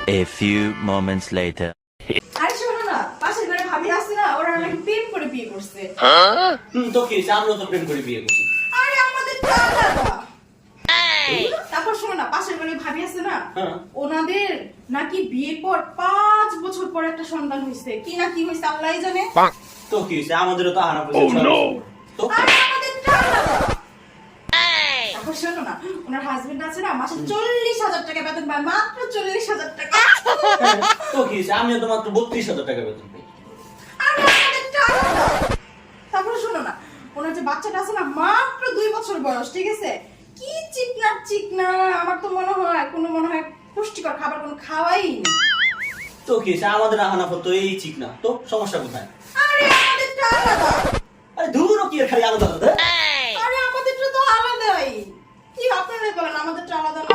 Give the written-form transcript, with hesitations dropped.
A few moments later. আরে শোনো না, পাশের ঘরে ভাবি আছে না, ওরা নাকি প্রেম করে বিয়ে করছে। তো কি হয়েছে? আমরাও তো প্রেম করে বিয়ে করছি। আরে আমাদের তো আলাদা। তারপর শোনো না, পাশের ঘরে ভাবি আছে না, হ্যাঁ। ওনাদের নাকি বিয়ের পর 5 বছর পর একটা সন্তান হয়েছে। কি না কি হয়েছে আল্লাহই জানে। তো কি হয়েছে? আমাদেরও তো হানা পয়সা তো আরে আমাদের তো আলাদা। তারপর শোনো না, ওনার হাজবেন্ড আছে না, মাসে 40,000 টাকা বেতন পায়, মাত্র 40,000 টাকা। তো কি হয়েছে? আমিও তো মাত্র 32,000 টাকা বেতন পাই। আরে আমাদের তো আলাদা। তারপর শোনো না, ওনার যে বাচ্চাটা আছে না, মাত্র 2 বছর বয়স, ঠিক আছে? কি চিকনা চিকনা, আমার তো মনে হয় পুষ্টিকর খাবার কোনো খাওয়াই না। তো কি হয়েছে? আমাদের হানাফত তো এই চিক না, তো সমস্যা কোথায়? আরে আমাদের তো আলাদা। আরে দূরও কি আর খালি আলাদা আলাদা? আরে আমাদের তো আলাদাই। কি আপনারাই বলেন আমাদের তো আলাদা না?